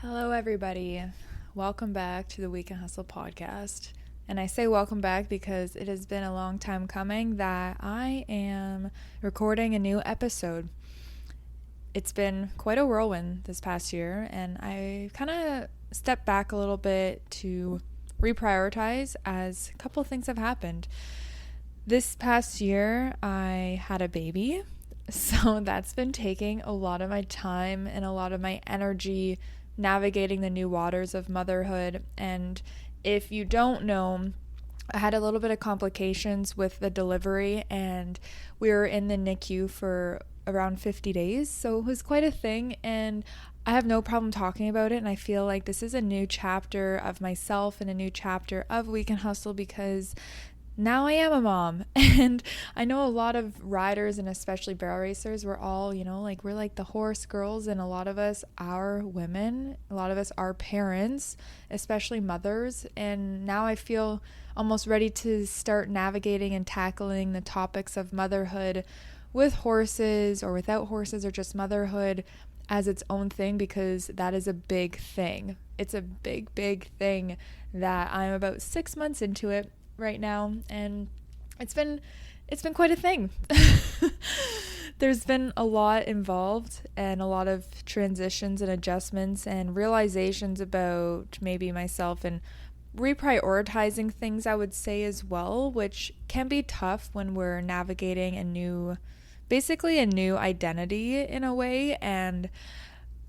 Hello, everybody. Welcome back to the Weekend Hustle podcast. And I say welcome back because it has been a long time coming that I am recording a new episode. It's been quite a whirlwind this past year, and I kind of stepped back a little bit to reprioritize as a couple things have happened. This past year, I had a baby, so that's been taking a lot of my time and a lot of my energy navigating the new waters of motherhood. And if you don't know, I had a little bit of complications with the delivery, and we were in the NICU for around 50 days, so it was quite a thing, and I have no problem talking about it. And I feel like this is a new chapter of myself and a new chapter of Weekend Hustle because now I am a mom. And I know a lot of riders and especially barrel racers, we're all, we're like the horse girls, and a lot of us are women. A lot of us are parents, especially mothers. And now I feel almost ready to start navigating and tackling the topics of motherhood with horses or without horses, or just motherhood as its own thing, because that is a big thing. It's a big, big thing that I'm about 6 months into it right now, and it's been quite a thing. There's been a lot involved and a lot of transitions and adjustments and realizations about maybe myself and reprioritizing things, I would say, as well, which can be tough when we're navigating basically a new identity in a way, and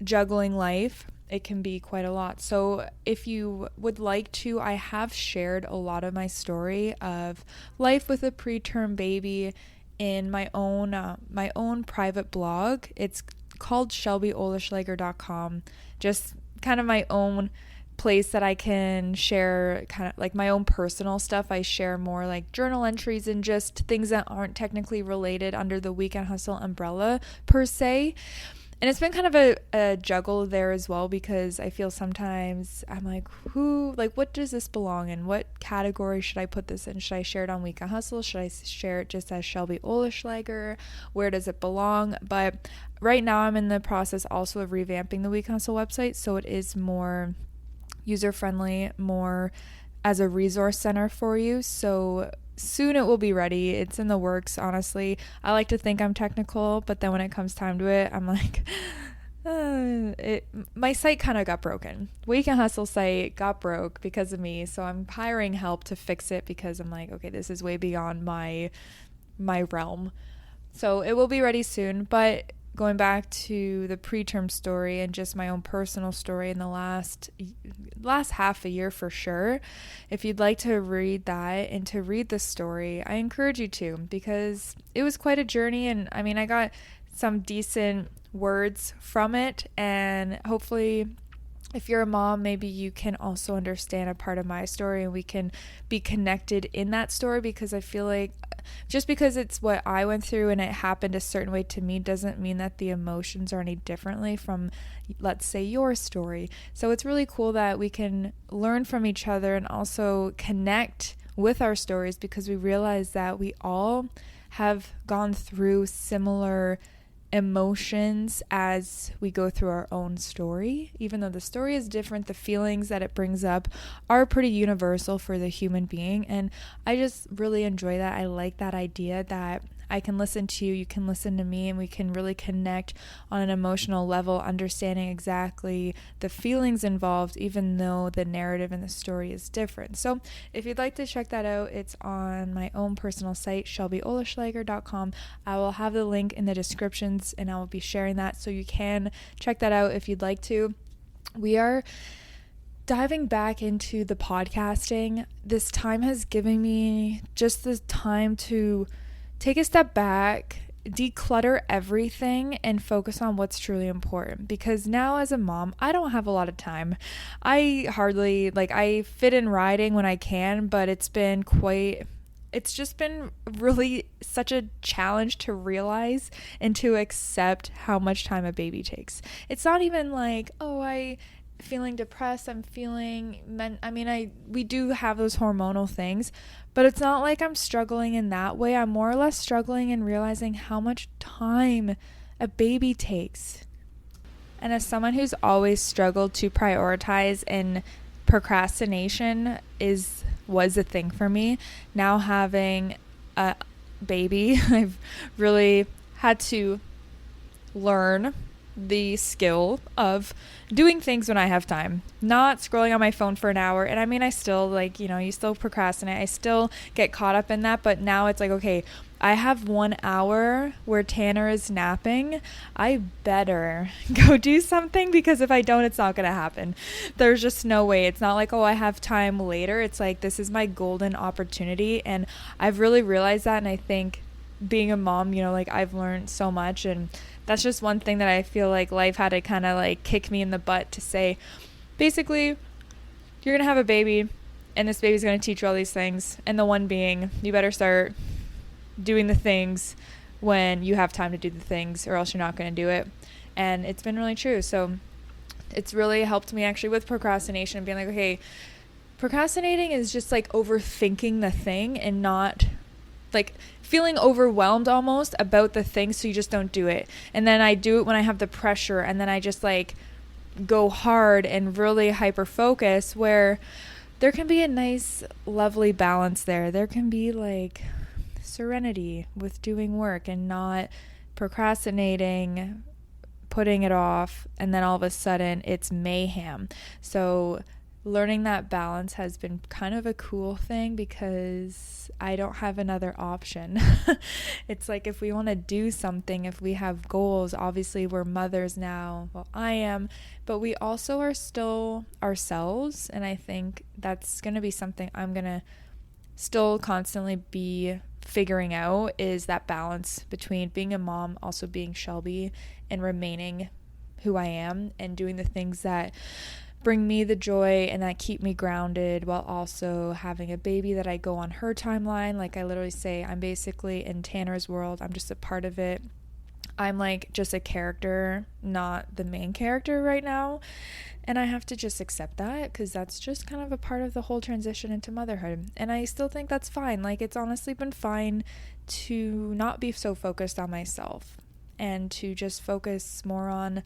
juggling life. It can be quite a lot. So if you would like to, I have shared a lot of my story of life with a preterm baby in my own private blog. It's called shelbyoleschlager.com. Just kind of my own place that I can share kind of like my own personal stuff. I share more like journal entries and just things that aren't technically related under the Weekend Hustle umbrella per se. And it's been kind of a juggle there as well, because I feel sometimes I'm like, what does this belong in? What category should I put this in? Should I share it on Weekend Hustle? Should I share it just as Shelby Oleschlager? Where does it belong? But right now I'm in the process also of revamping the Weekend Hustle website, so it is more user-friendly, more as a resource center for you. So soon it will be ready. It's in the works, honestly. I like to think I'm technical, but then when it comes time to it, I'm like, my site kind of got broken. Weekend Hustle site got broke because of me, so I'm hiring help to fix it because I'm like, okay, this is way beyond my realm. So it will be ready soon. But going back to the preterm story and just my own personal story in the last half a year for sure, if you'd like to read that and to read the story, I encourage you to, because it was quite a journey. And I mean, I got some decent words from it, and hopefully if you're a mom, maybe you can also understand a part of my story and we can be connected in that story, because I feel like just because it's what I went through and it happened a certain way to me doesn't mean that the emotions are any differently from, let's say, your story. So it's really cool that we can learn from each other and also connect with our stories, because we realize that we all have gone through similar emotions as we go through our own story. Even though the story is different, the feelings that it brings up are pretty universal for the human being. And I just really enjoy that. I like that idea that I can listen to you, you can listen to me, and we can really connect on an emotional level, understanding exactly the feelings involved, even though the narrative and the story is different. So if you'd like to check that out, it's on my own personal site, shelbyoleschlager.com. I will have the link in the descriptions, and I will be sharing that, so you can check that out if you'd like to. We are diving back into the podcasting. This time has given me just the time to take a step back, declutter everything, and focus on what's truly important. Because now as a mom, I don't have a lot of time. I fit in riding when I can, but it's just been really such a challenge to realize and to accept how much time a baby takes. It's not even like, I feeling depressed, we do have those hormonal things, but it's not like I'm struggling in that way. I'm more or less struggling in realizing how much time a baby takes. And as someone who's always struggled to prioritize, and procrastination was a thing for me, now having a baby, I've really had to learn the skill of doing things when I have time, not scrolling on my phone for an hour. And I mean, I still you still procrastinate. I still get caught up in that. But now it's like, okay, I have 1 hour where Tanner is napping. I better go do something, because if I don't, it's not going to happen. There's just no way. It's not like, oh, I have time later. It's like, this is my golden opportunity. And I've really realized that. And I think being a mom, I've learned so much. And that's just one thing that I feel like life had to kind of like kick me in the butt to say, basically, you're going to have a baby and this baby's going to teach you all these things. And the one being, you better start doing the things when you have time to do the things, or else you're not going to do it. And it's been really true. So it's really helped me actually with procrastination, being like, okay, procrastinating is just like overthinking the thing and not like feeling overwhelmed almost about the thing, so you just don't do it. And then I do it when I have the pressure, and then I just like go hard and really hyper focus, where there can be a nice lovely balance there. There can be like serenity with doing work and not procrastinating, putting it off, and then all of a sudden it's mayhem. So learning that balance has been kind of a cool thing, because I don't have another option. It's like, if we want to do something, if we have goals, obviously we're mothers now. Well, I am, but we also are still ourselves. And I think that's going to be something I'm going to still constantly be figuring out, is that balance between being a mom, also being Shelby, and remaining who I am and doing the things that bring me the joy and that keep me grounded, while also having a baby that I go on her timeline. Like, I literally say, I'm basically in Tanner's world. I'm just a part of it. I'm like just a character, not the main character right now. And I have to just accept that, because that's just kind of a part of the whole transition into motherhood. And I still think that's fine. Like, it's honestly been fine to not be so focused on myself and to just focus more on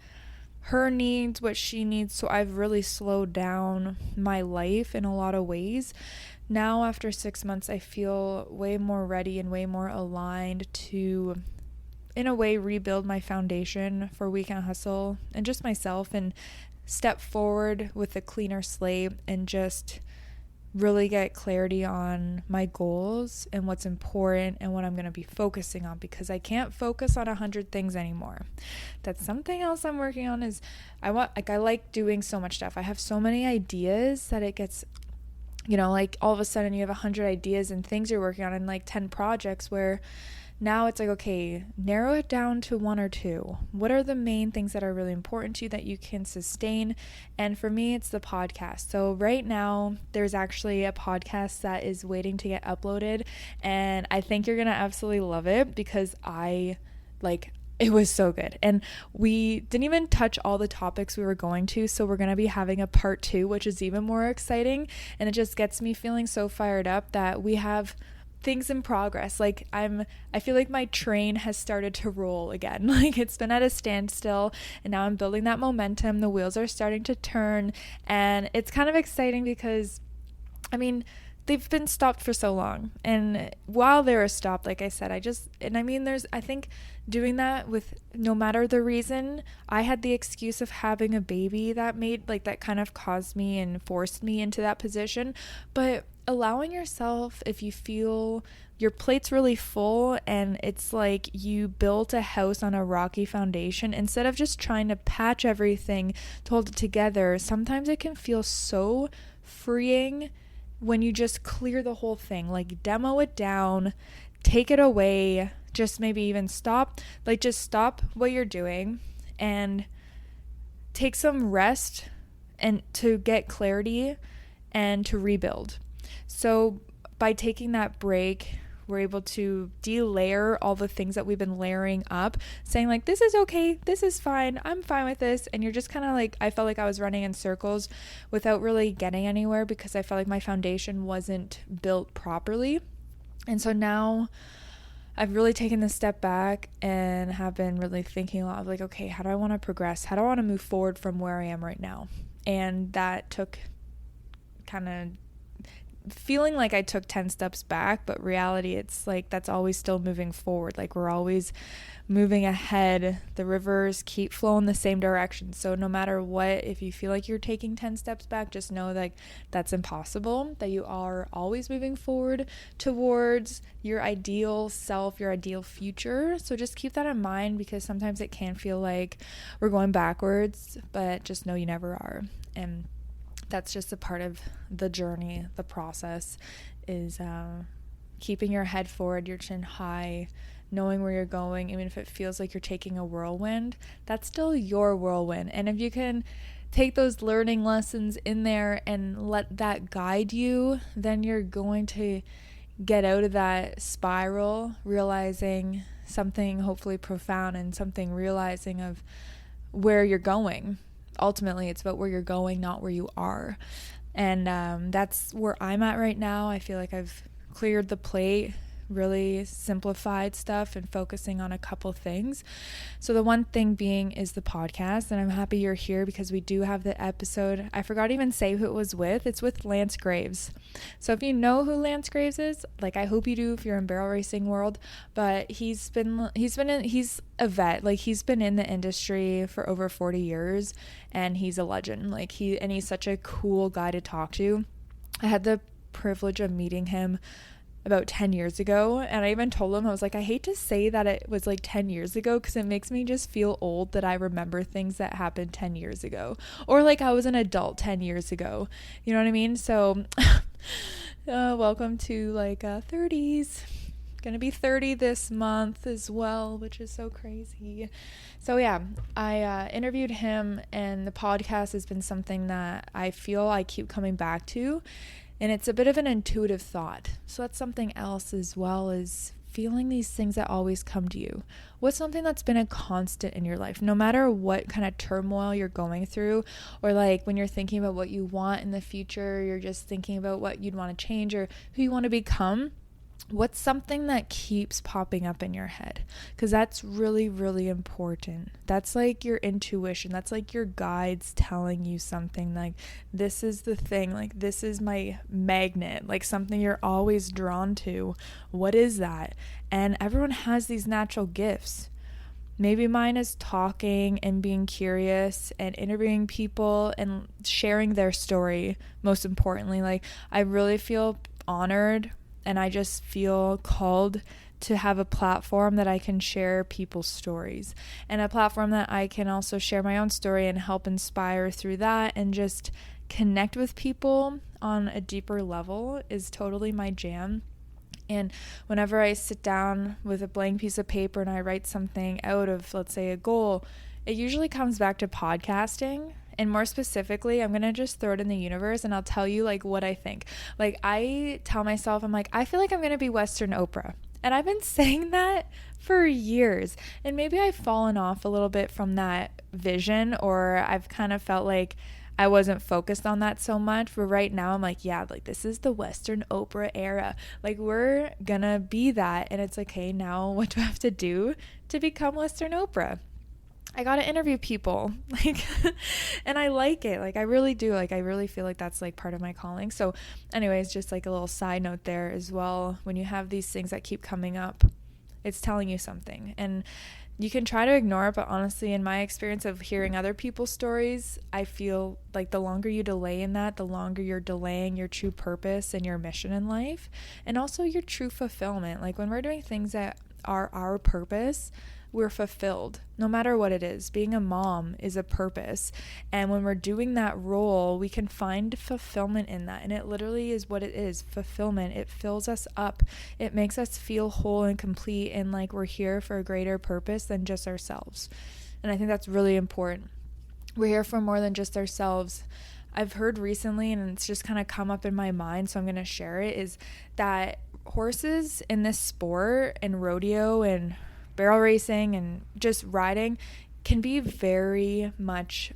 her needs, what she needs. So I've really slowed down my life in a lot of ways. Now, after 6 months, I feel way more ready and way more aligned to, in a way, rebuild my foundation for Weekend Hustle and just myself, and step forward with a cleaner slate and just really get clarity on my goals and what's important and what I'm going to be focusing on, because I can't focus on 100 things anymore. That's something else I'm working on. Is I like doing so much stuff. I have so many ideas that it gets, like all of a sudden you have 100 ideas and things you're working on, and like 10 projects, where now it's like, okay, narrow it down to 1 or 2. What are the main things that are really important to you that you can sustain? And for me, it's the podcast. So right now, there's actually a podcast that is waiting to get uploaded, and I think you're going to absolutely love it, because it was so good. And we didn't even touch all the topics we were going to, so we're going to be having a part 2, which is even more exciting. And it just gets me feeling so fired up that we have things in progress. Like, I feel like my train has started to roll again. Like, it's been at a standstill, and now I'm building that momentum. The wheels are starting to turn, and it's kind of exciting, because they've been stopped for so long. And while they were stopped, like I said, I think doing that with, no matter the reason, I had the excuse of having a baby that kind of caused me and forced me into that position. But allowing yourself, if you feel your plate's really full and it's like you built a house on a rocky foundation, instead of just trying to patch everything to hold it together, sometimes it can feel so freeing when you just clear the whole thing. Like, demo it down, take it away, just maybe even stop what you're doing and take some rest, and to get clarity and to rebuild. So by taking that break, we're able to de-layer all the things that we've been layering up, saying like, this is okay, this is fine, I'm fine with this. And you're just kind of like, I felt like I was running in circles without really getting anywhere, because I felt like my foundation wasn't built properly. And so now I've really taken this step back and have been really thinking a lot of like, okay, how do I want to progress? How do I want to move forward from where I am right now? And that took kind of feeling like I took 10 steps back, but reality, it's like that's always still moving forward. Like we're always moving ahead. The rivers keep flowing the same direction. So no matter what, if you feel like you're taking 10 steps back, just know that that's impossible, that you are always moving forward towards your ideal self, your ideal future. So just keep that in mind, because sometimes it can feel like we're going backwards, but just know you never are. And that's just a part of the journey, the process is keeping your head forward, your chin high, knowing where you're going. Even if it feels like you're taking a whirlwind, that's still your whirlwind. And if you can take those learning lessons in there and let that guide you, then you're going to get out of that spiral, realizing something hopefully profound and something realizing of where you're going. Ultimately, it's about where you're going, not where you are. And that's where I'm at right now. I feel like I've cleared the plate, really simplified stuff and focusing on a couple things. So the one thing being is the podcast, and I'm happy you're here because we do have the episode. I forgot to even say who it was with. It's with Lance Graves. So if you know who Lance Graves is, like I hope you do if you're in barrel racing world, but he's a vet. Like he's been in the industry for over 40 years and he's a legend. He's such a cool guy to talk to. I had the privilege of meeting him about 10 years ago, and I even told him, I was like, I hate to say that it was like 10 years ago because it makes me just feel old that I remember things that happened 10 years ago, or like I was an adult 10 years ago, you know what I mean? So welcome to 30s. Gonna be 30 this month as well, which is so crazy. So yeah, I interviewed him, and the podcast has been something that I feel I keep coming back to. And it's a bit of an intuitive thought. So that's something else as well, is feeling these things that always come to you. What's something that's been a constant in your life, no matter what kind of turmoil you're going through, or like when you're thinking about what you want in the future, you're just thinking about what you'd want to change or who you want to become. What's something that keeps popping up in your head? Because that's really, really important. That's like your intuition. That's like your guides telling you something, like this is the thing, like this is my magnet, like something you're always drawn to. What is that? And everyone has these natural gifts. Maybe mine is talking and being curious and interviewing people and sharing their story. Most importantly, like I really feel honored, and I just feel called to have a platform that I can share people's stories, and a platform that I can also share my own story and help inspire through that, and just connect with people on a deeper level is totally my jam. And whenever I sit down with a blank piece of paper and I write something out of, let's say, a goal, it usually comes back to podcasting. And more specifically, I'm going to just throw it in the universe and I'll tell you like what I think. Like I tell myself, I'm like, I feel like I'm going to be Western Oprah. And I've been saying that for years. And maybe I've fallen off a little bit from that vision, or I've kind of felt like I wasn't focused on that so much. But right now I'm like, yeah, like this is the Western Oprah era. Like we're going to be that. And it's like, hey, now what do I have to do to become Western Oprah? I got to interview people, like, and I like it. Like, I really do. Like, I really feel like that's like part of my calling. So anyways, just like a little side note there as well. When you have these things that keep coming up, it's telling you something, and you can try to ignore it. But honestly, in my experience of hearing other people's stories, I feel like the longer you delay in that, the longer you're delaying your true purpose and your mission in life, and also your true fulfillment. Like when we're doing things that are our purpose, we're fulfilled no matter what it is. Being a mom is a purpose, and when we're doing that role, we can find fulfillment in that. And it literally is what it is, fulfillment. It fills us up. It makes us feel whole and complete, and like we're here for a greater purpose than just ourselves. And I think that's really important. We're here for more than just ourselves. I've heard recently, and it's just kind of come up in my mind, so I'm going to share it, is that horses in this sport and rodeo and barrel racing and just riding, can be very much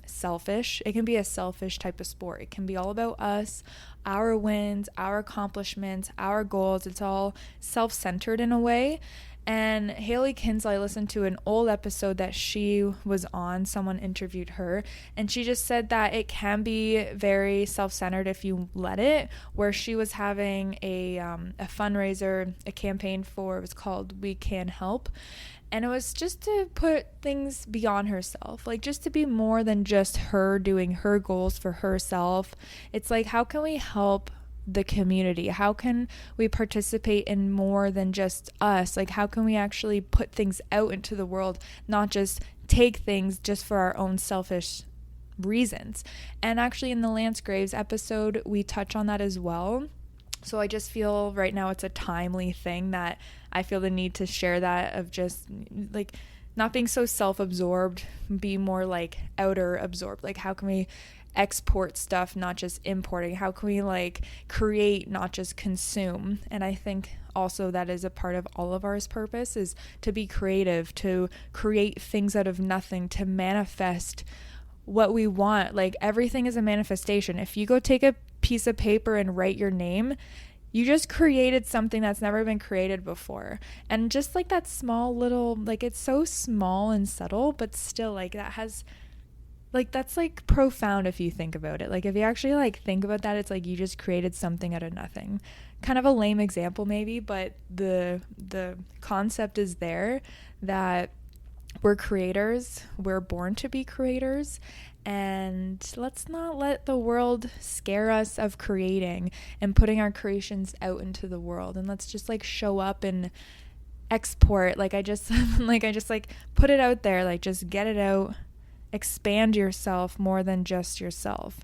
selfish. It can be a selfish type of sport. It can be all about us, our wins, our accomplishments, our goals. It's all self-centered in a way. And Haley Kinsey, I listened to an old episode that she was on. Someone interviewed her, and she just said that it can be very self-centered if you let it, where she was having a fundraiser, a campaign for, it was called We Can Help. And it was just to put things beyond herself, like just to be more than just her doing her goals for herself. It's like, how can we help the community? How can we participate in more than just us? Like, how can we actually put things out into the world, not just take things just for our own selfish reasons? And actually in the Lance Graves episode, we touch on that as well. So I just feel right now it's a timely thing that I feel the need to share, that of just like not being so self-absorbed, be more like outer absorbed. Like, how can we export stuff, not just importing? How can we like create, not just consume? And I think also that is a part of all of ours purpose, is to be creative, to create things out of nothing, to manifest what we want. Like, everything is a manifestation. If you go take a piece of paper and write your name, you just created something that's never been created before. And just like that small little, like, it's so small and subtle, but still like that has, like, that's like profound if you think about it. Like, if you actually like think about that, it's like you just created something out of nothing. Kind of a lame example maybe, but the concept is there that we're creators, we're born to be creators, and let's not let the world scare us of creating and putting our creations out into the world. And let's just like show up and export. Like, I just put it out there, like just get it out, expand yourself more than just yourself.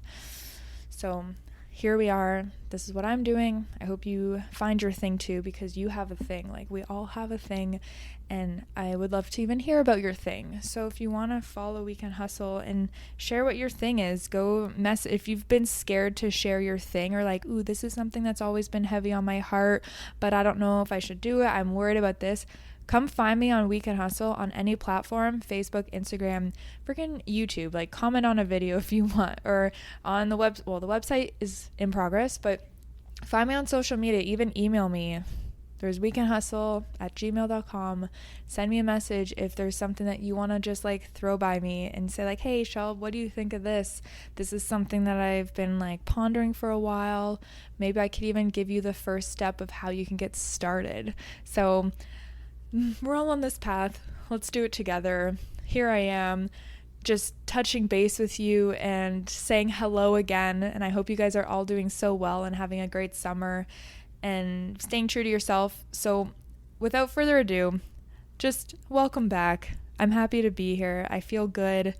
So here we are. This is what I'm doing. I hope you find your thing too, because you have a thing. Like, we all have a thing, and I would love to even hear about your thing. So if you want to follow We Can Hustle and share what your thing is, go message. If you've been scared to share your thing, or like, ooh, this is something that's always been heavy on my heart, but I don't know if I should do it, I'm worried about this, come find me on We Can Hustle on any platform, Facebook, Instagram, freaking YouTube. Like, comment on a video if you want, or on the the website is in progress, but find me on social media, even email me. There's wecanhustle@gmail.com. Send me a message if there's something that you want to just like throw by me and say like, hey, Shel, what do you think of this? This is something that I've been like pondering for a while. Maybe I could even give you the first step of how you can get started. So we're all on this path. Let's do it together. Here I am, just touching base with you and saying hello again. And I hope you guys are all doing so well and having a great summer and staying true to yourself. So without further ado, just welcome back. I'm happy to be here. I feel good,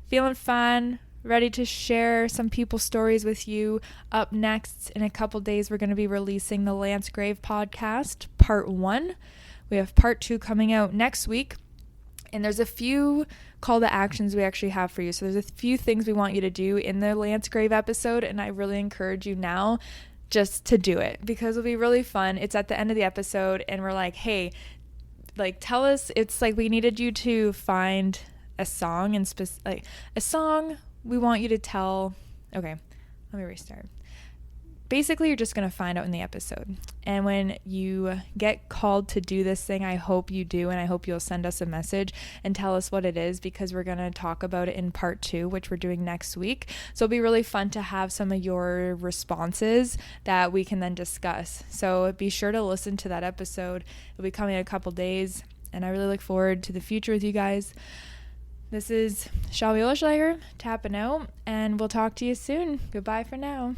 feeling fun, ready to share some people's stories with you. Up next, in a couple days, we're going to be releasing the Lance Grave podcast, part 1. We have part 2 coming out next week. And there's a few call to actions we actually have for you. So there's a few things we want you to do in the Lance Grave episode. And I really encourage you now just to do it, because it'll be really fun. It's at the end of the episode and we're like, hey, like, tell us. It's like we needed you to find a song and like a song we want you to tell. Okay, let me restart. Basically, you're just going to find out in the episode. And when you get called to do this thing, I hope you do, and I hope you'll send us a message and tell us what it is, because we're going to talk about it in part 2, which we're doing next week. So it'll be really fun to have some of your responses that we can then discuss. So be sure to listen to that episode. It'll be coming in a couple days, and I really look forward to the future with you guys. This is Shel tapping out, and we'll talk to you soon. Goodbye for now.